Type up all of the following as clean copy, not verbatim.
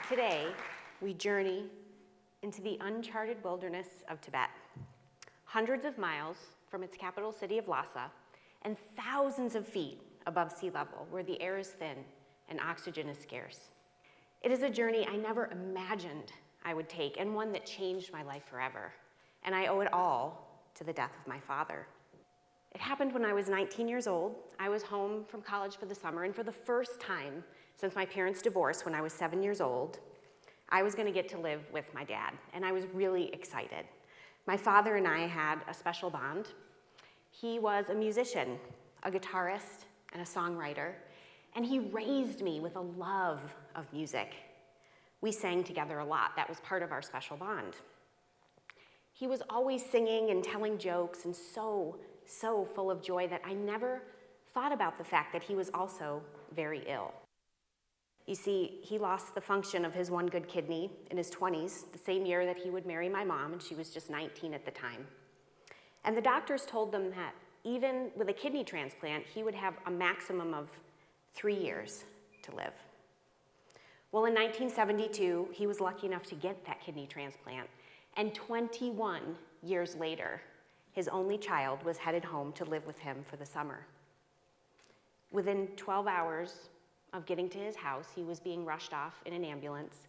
Today, we journey into the uncharted wilderness of Tibet, hundreds of miles from its capital city of Lhasa and thousands of feet above sea level, where the air is thin and oxygen is scarce. It is a journey I never imagined I would take, and one that changed my life forever. And I owe it all to the death of my father. It happened when I was 19 years old. I was home from college for the summer, and for the first time since my parents' divorce when I was 7 years old, I was gonna get to live with my dad, and I was really excited. My father and I had a special bond. He was a musician, a guitarist, and a songwriter, and he raised me with a love of music. We sang together a lot. That was part of our special bond. He was always singing and telling jokes and so full of joy that I never thought about the fact that he was also very ill. You see, he lost the function of his one good kidney in his 20s, the same year that he would marry my mom, and she was just 19 at the time. And the doctors told them that even with a kidney transplant, he would have a maximum of 3 years to live. Well, in 1972, he was lucky enough to get that kidney transplant, and 21 years later, his only child was headed home to live with him for the summer. Within 12 hours of getting to his house, he was being rushed off in an ambulance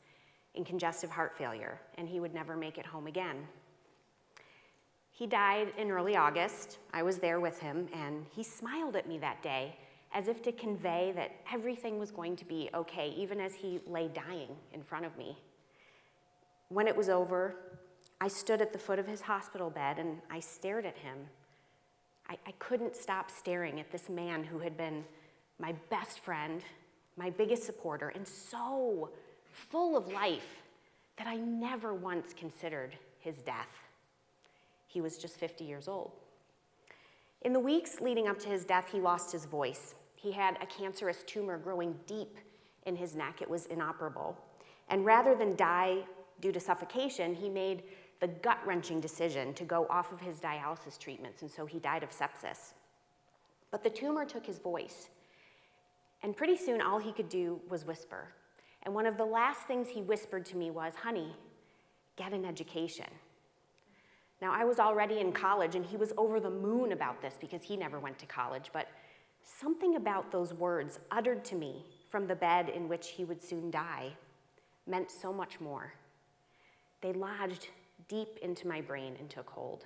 in congestive heart failure, and he would never make it home again. He died in early August. I was there with him, and he smiled at me that day as if to convey that everything was going to be okay, even as he lay dying in front of me. When it was over, I stood at the foot of his hospital bed and I stared at him. I couldn't stop staring at this man who had been my best friend, my biggest supporter, and so full of life that I never once considered his death. He was just 50 years old. In the weeks leading up to his death, he lost his voice. He had a cancerous tumor growing deep in his neck. It was inoperable. And rather than die due to suffocation, he made the gut-wrenching decision to go off of his dialysis treatments, and so he died of sepsis. But the tumor took his voice, and pretty soon all he could do was whisper. And one of the last things he whispered to me was, "Honey, get an education." Now, I was already in college, and he was over the moon about this because he never went to college, but something about those words uttered to me from the bed in which he would soon die meant so much more. They lodged deep into my brain and took hold.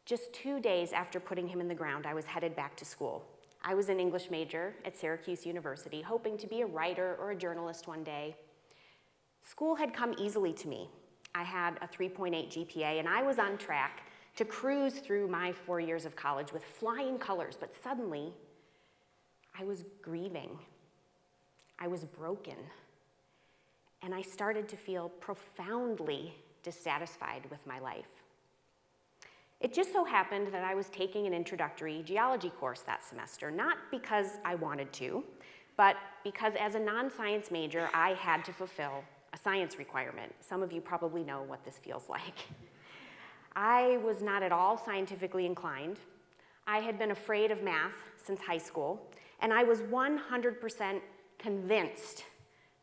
Just 2 days after putting him in the ground, I was headed back to school. I was an English major at Syracuse University, hoping to be a writer or a journalist one day. School had come easily to me. I had a 3.8 GPA, and I was on track to cruise through my 4 years of college with flying colors, but suddenly, I was grieving. I was broken. And I started to feel profoundly dissatisfied with my life. It just so happened that I was taking an introductory geology course that semester, not because I wanted to, but because as a non-science major, I had to fulfill a science requirement. Some of you probably know what this feels like. I was not at all scientifically inclined. I had been afraid of math since high school, and I was 100% convinced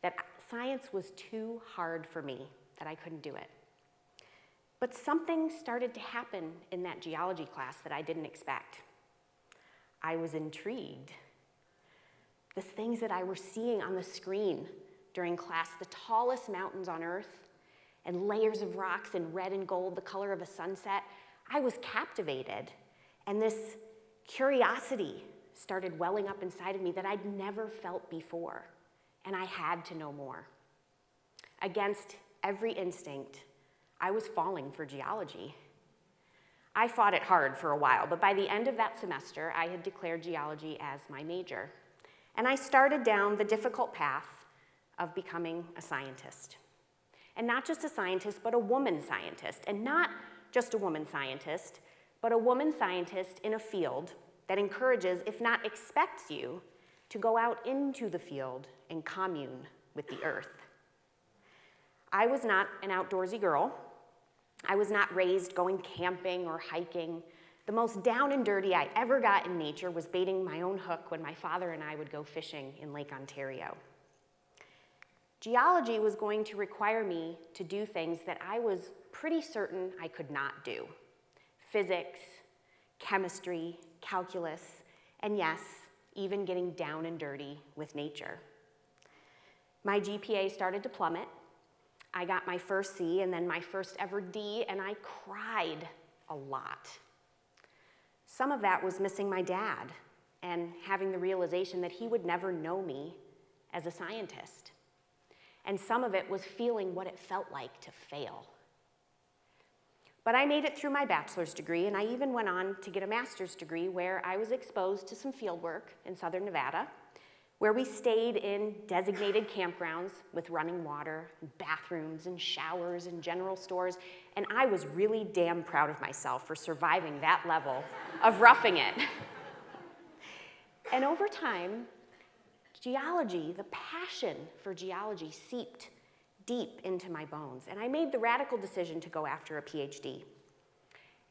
that science was too hard for me, that I couldn't do it. But something started to happen in that geology class that I didn't expect. I was intrigued. The things that I was seeing on the screen during class, the tallest mountains on Earth, and layers of rocks in red and gold, the color of a sunset, I was captivated. And this curiosity started welling up inside of me that I'd never felt before. And I had to know more. Against every instinct, I was falling for geology. I fought it hard for a while, but by the end of that semester, I had declared geology as my major. And I started down the difficult path of becoming a scientist. And not just a scientist, but a woman scientist. And not just a woman scientist, but a woman scientist in a field that encourages, if not expects you, to go out into the field and commune with the earth. I was not an outdoorsy girl. I was not raised going camping or hiking. The most down and dirty I ever got in nature was baiting my own hook when my father and I would go fishing in Lake Ontario. geology was going to require me to do things that I was pretty certain I could not do. Physics, chemistry, calculus, and yes, even getting down and dirty with nature. My GPA started to plummet. I got my first C and then my first ever D, and I cried a lot. Some of that was missing my dad and having the realization that he would never know me as a scientist. And some of it was feeling what it felt like to fail. But I made it through my bachelor's degree, and I even went on to get a master's degree where I was exposed to some field work in southern Nevada, where we stayed in designated campgrounds with running water, bathrooms, and showers, and general stores, and I was really damn proud of myself for surviving that level of roughing it. And over time, geology, the passion for geology seeped deep into my bones, and I made the radical decision to go after a PhD.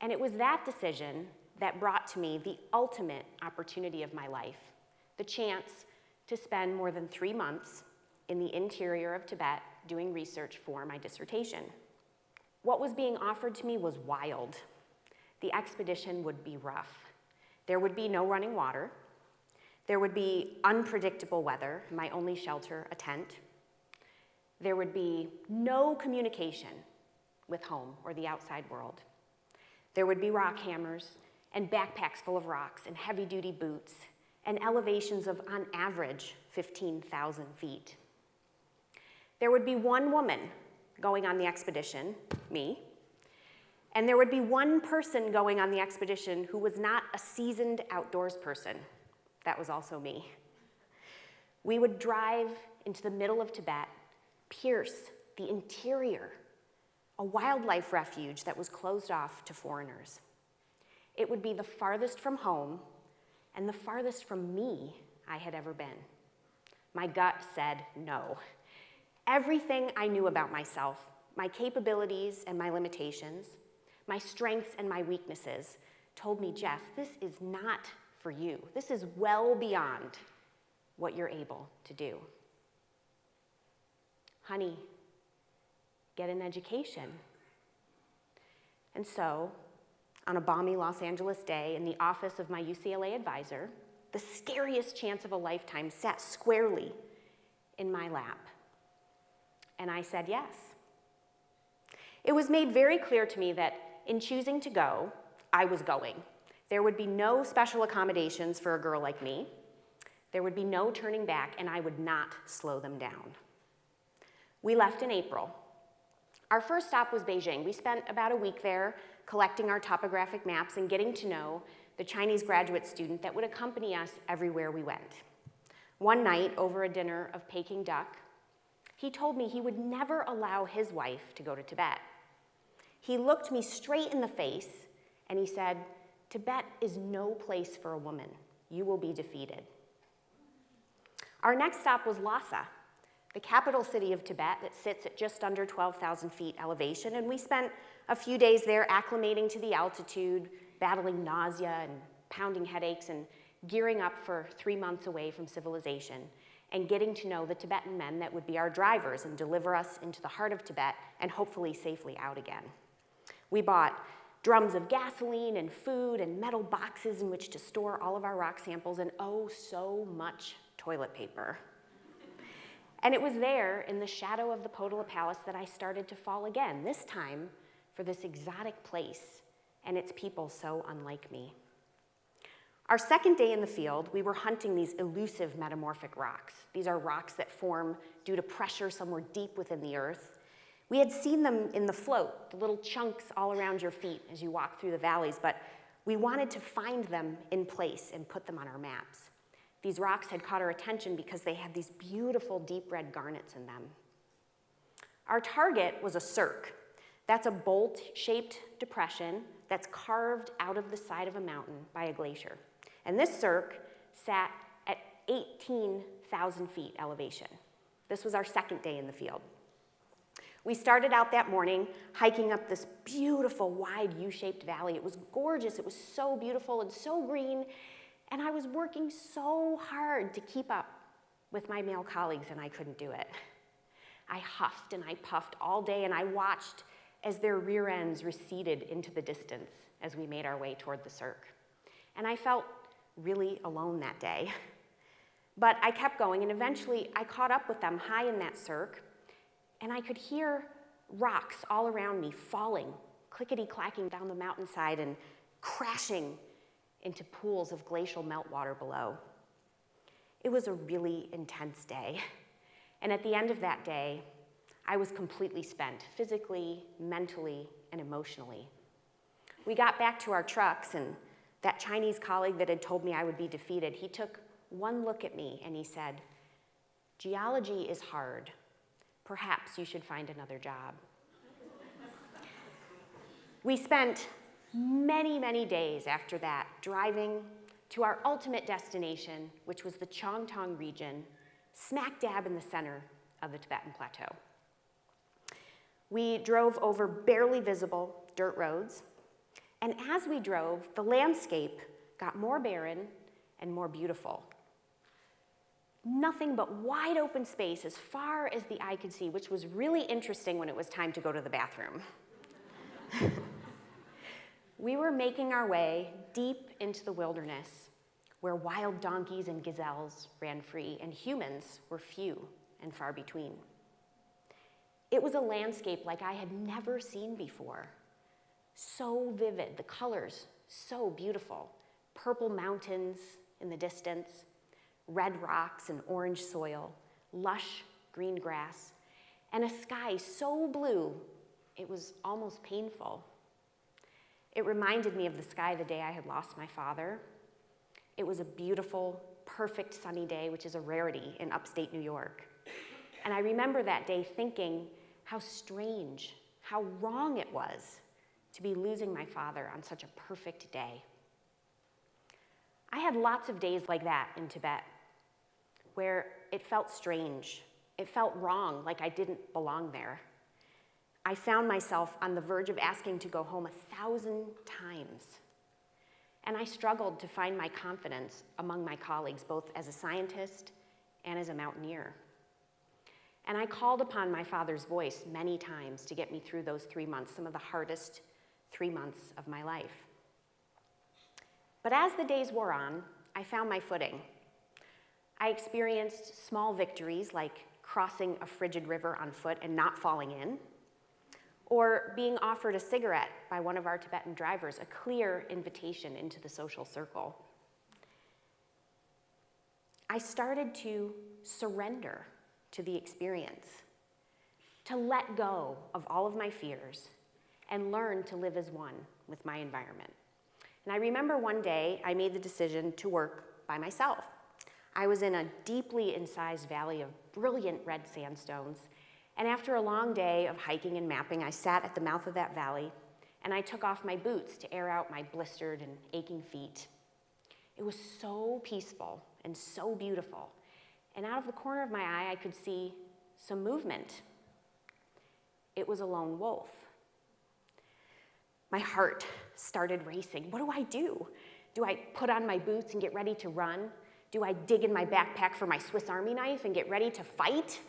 And it was that decision that brought to me the ultimate opportunity of my life, the chance to spend more than 3 months in the interior of Tibet doing research for my dissertation. What was being offered to me was wild. The expedition would be rough. There would be no running water. There would be unpredictable weather, my only shelter, a tent. There would be no communication with home or the outside world. There would be rock hammers and backpacks full of rocks and heavy-duty boots and elevations of, on average, 15,000 feet. There would be one woman going on the expedition, me, and there would be one person going on the expedition who was not a seasoned outdoors person. That was also me. We would drive into the middle of Tibet, pierce the interior, a wildlife refuge that was closed off to foreigners. It would be the farthest from home and the farthest from me I had ever been. My gut said no. Everything I knew about myself, my capabilities and my limitations, my strengths and my weaknesses, told me, Jess, this is not for you. This is well beyond what you're able to do. Honey, get an education. And so, on a balmy Los Angeles day in the office of my UCLA advisor, the scariest chance of a lifetime sat squarely in my lap. And I said yes. It was made very clear to me that in choosing to go, I was going. There would be no special accommodations for a girl like me. There would be no turning back, and I would not slow them down. We left in April. Our first stop was Beijing. We spent about a week there collecting our topographic maps and getting to know the Chinese graduate student that would accompany us everywhere we went. One night, over a dinner of Peking duck, he told me he would never allow his wife to go to Tibet. He looked me straight in the face and he said, "Tibet is no place for a woman. You will be defeated." Our next stop was Lhasa, the capital city of Tibet that sits at just under 12,000 feet elevation, and we spent a few days there acclimating to the altitude, battling nausea and pounding headaches, and gearing up for 3 months away from civilization, and getting to know the Tibetan men that would be our drivers and deliver us into the heart of Tibet and hopefully safely out again. We bought drums of gasoline and food and metal boxes in which to store all of our rock samples, and oh, so much toilet paper. And it was there, in the shadow of the Potala Palace, that I started to fall again, this time for this exotic place and its people so unlike me. Our second day in the field, we were hunting these elusive metamorphic rocks. These are rocks that form due to pressure somewhere deep within the earth. We had seen them in the float, the little chunks all around your feet as you walk through the valleys, but we wanted to find them in place and put them on our maps. These rocks had caught our attention because they had these beautiful deep red garnets in them. Our target was a cirque. That's a bolt-shaped depression that's carved out of the side of a mountain by a glacier. And this cirque sat at 18,000 feet elevation. This was our second day in the field. We started out that morning hiking up this beautiful, wide U-shaped valley. It was gorgeous. It was so beautiful and so green. And I was working so hard to keep up with my male colleagues, and I couldn't do it. I huffed and I puffed all day, and I watched as their rear ends receded into the distance as we made our way toward the cirque. And I felt really alone that day. But I kept going, and eventually I caught up with them high in that cirque, and I could hear rocks all around me falling, clickety-clacking down the mountainside and crashing into pools of glacial meltwater below. It was a really intense day, and at the end of that day, I was completely spent, physically, mentally, and emotionally. We got back to our trucks, and that Chinese colleague that had told me I would be defeated, he took one look at me and he said, "Geology is hard. Perhaps you should find another job." We spent many, many days after that driving to our ultimate destination, which was the Chongtong region, smack dab in the center of the Tibetan Plateau. We drove over barely visible dirt roads, and as we drove, the landscape got more barren and more beautiful. Nothing but wide open space as far as the eye could see, which was really interesting when it was time to go to the bathroom. We were making our way deep into the wilderness, where wild donkeys and gazelles ran free, and humans were few and far between. It was a landscape like I had never seen before. So vivid, the colors so beautiful. Purple mountains in the distance, red rocks and orange soil, lush green grass, and a sky so blue it was almost painful. It reminded me of the sky the day I had lost my father. It was a beautiful, perfect sunny day, which is a rarity in upstate New York. And I remember that day thinking how strange, how wrong it was to be losing my father on such a perfect day. I had lots of days like that in Tibet, where it felt strange. It felt wrong, like I didn't belong there. I found myself on the verge of asking to go home 1,000 times. And I struggled to find my confidence among my colleagues, both as a scientist and as a mountaineer. And I called upon my father's voice many times to get me through those 3 months, some of the hardest 3 months of my life. But as the days wore on, I found my footing. I experienced small victories like crossing a frigid river on foot and not falling in, or being offered a cigarette by one of our Tibetan drivers, a clear invitation into the social circle. I started to surrender to the experience, to let go of all of my fears and learn to live as one with my environment. And I remember one day I made the decision to work by myself. I was in a deeply incised valley of brilliant red sandstones, and after a long day of hiking and mapping, I sat at the mouth of that valley, and I took off my boots to air out my blistered and aching feet. It was so peaceful and so beautiful, and out of the corner of my eye, I could see some movement. It was a lone wolf. My heart started racing. What do I do? Do I put on my boots and get ready to run? Do I dig in my backpack for my Swiss Army knife and get ready to fight?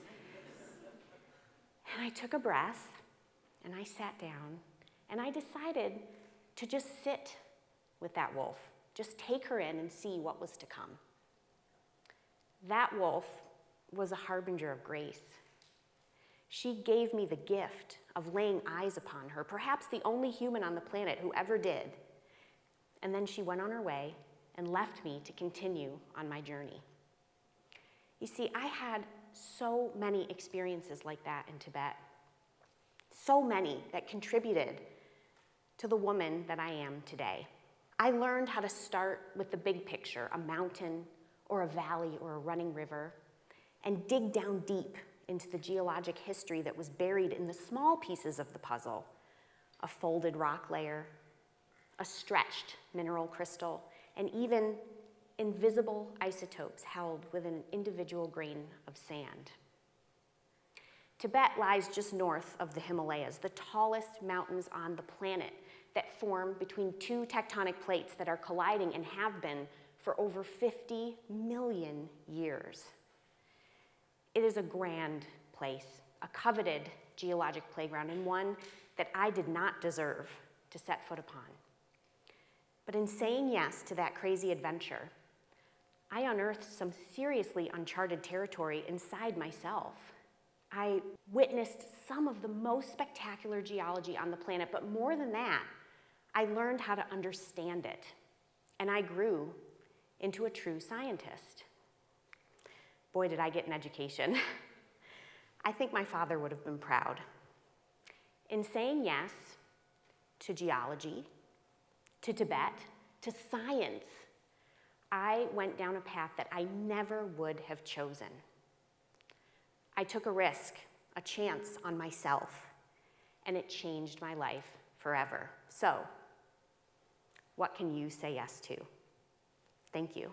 And I took a breath, and I sat down, and I decided to just sit with that wolf, just take her in and see what was to come. That wolf was a harbinger of grace. She gave me the gift of laying eyes upon her, perhaps the only human on the planet who ever did. And then she went on her way and left me to continue on my journey. You see, I had so many experiences like that in Tibet, so many that contributed to the woman that I am today. I learned how to start with the big picture, a mountain or a valley or a running river, and dig down deep into the geologic history that was buried in the small pieces of the puzzle, a folded rock layer, a stretched mineral crystal, and even invisible isotopes held within an individual grain of sand. Tibet lies just north of the Himalayas, the tallest mountains on the planet that form between two tectonic plates that are colliding and have been for over 50 million years. It is a grand place, a a coveted geologic playground, and one that I did not deserve to set foot upon. But in saying yes to that crazy adventure, I unearthed some seriously uncharted territory inside myself. I witnessed some of the most spectacular geology on the planet, but more than that, I learned how to understand it, and I grew into a true scientist. Boy, did I get an education. I think my father would have been proud. In saying yes to geology, to Tibet, to science, I went down a path that I never would have chosen. I took a risk, a chance on myself, and it changed my life forever. So, what can you say yes to? Thank you.